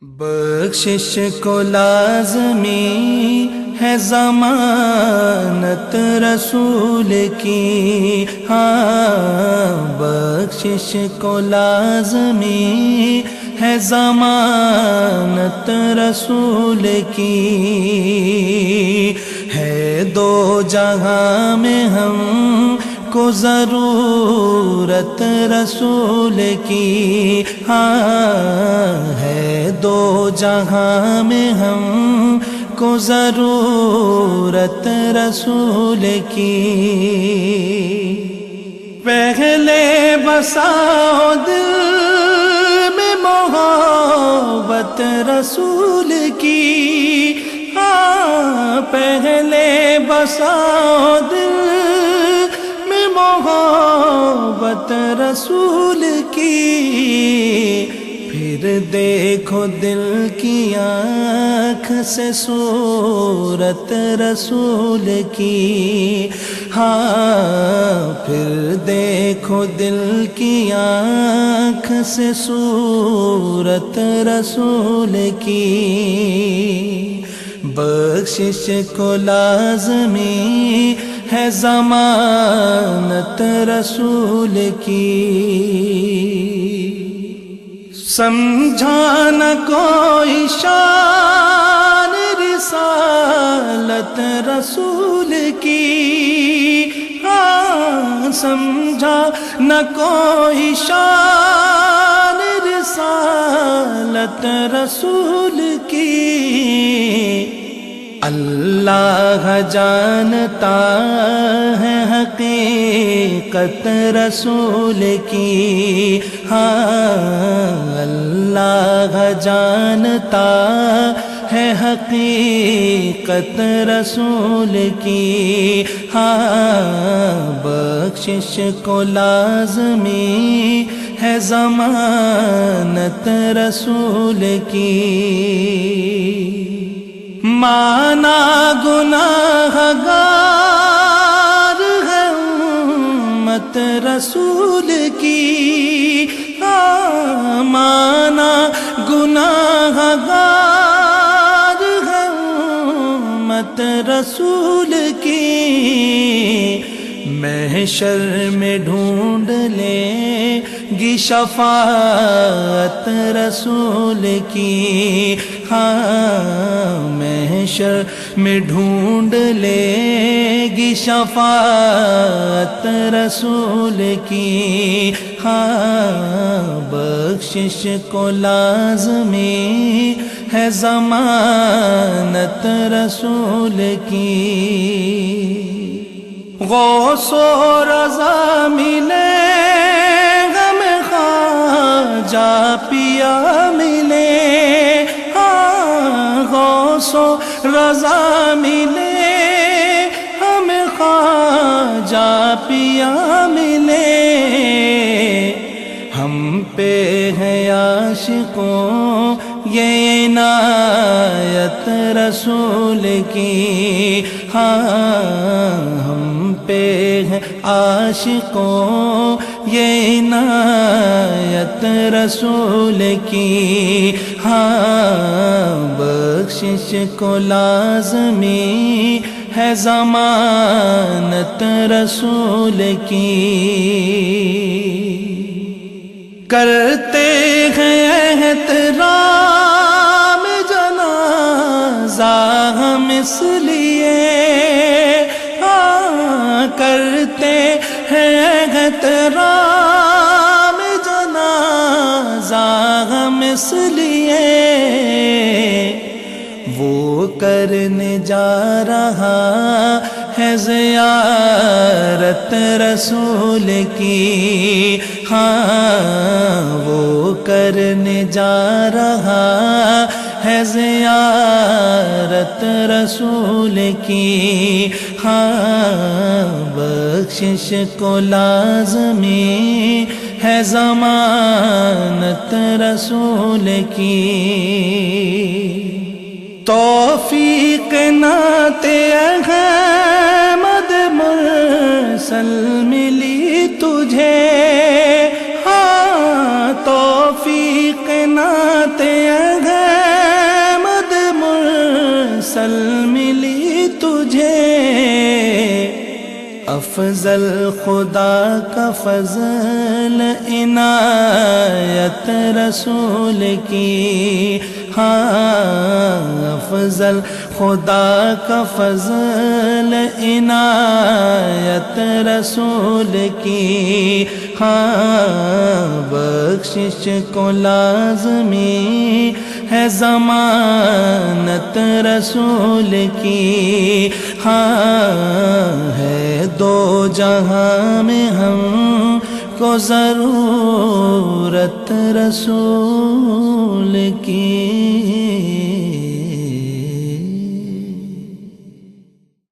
بخشش کو لازمی ہے ضمانت رسول کی، ہاں بخشش کو لازمی ہے ضمانت رسول کی، ہے دو جہاں میں ہم کو ضرورت رسول کی، ہاں ہے دو جہاں میں ہم کو ضرورت رسول کی، پہلے بساؤ دل میں محبت رسول کی، ہاں پہلے بساؤ دل میں محبت رسول کی، پھر دیکھو دل کی آنکھ سے صورت رسول کی، ہاں پھر دیکھو دل کی آنکھ سے صورت رسول کی، بخشش کو لازمی ہے ضمانت رسول کی، سمجھا نہ کوئی شان رسالت رسول کی، ہاں سمجھا نہ کوئی شان رسالت رسول کی، اللہ جانتا ہے حقیقت رسول کی، ہاں اللہ جانتا ہے حقیقت رسول کی، ہاں بخشش کو لازمی ہے ضمانت رسول کی، مانا گناہگار ہے امت رسول کی، مانا گناہگار ہے امت رسول کی، محشر میں ڈھونڈ لے گی شفاعت رسول کی، ہاں محشر میں ڈھونڈ لے گی شفاعت رسول کی، ہاں بخشش کو لازمی ہے ضمانت رسول کی، غوث و رضا ملے ہمیں خواجہ پیا ملے، ہاں غوث و رضا ملے ہمیں خواجہ پیا ملے، ہم پہ ہے عاشقوں یہ عنایت رسول کی، ہاں ہم پہ ہے عاشقوں یہ عنایت رسول کی، ہاں بخشش کو لازمی ہے ضمانت رسول کی، کرتے ہیں احترام جنازہ ہم اس لیے، ہاں کرتے ہیں احترام جنازہ ہم اس لیے، وہ کرنے جا رہا ہے زیارت رسول کی، ہاں وہ کرنے جا رہا ہے زیارت رسول کی، ہاں بخشش کو لازمی ہے ضمانت رسول کی، توفیق نعت احمد مرسل ملی تجھے، ہاں توفیق نعت احمد افضل خدا کا فضل عنایت رسول کی، ہاں افضل خدا کا فضل عنایت رسول کی، ہاں بخشش کو لازمی ہے ضمانت رسول کی، ہاں ہے دو جہاں میں ہم کو ضرورت رسول کی۔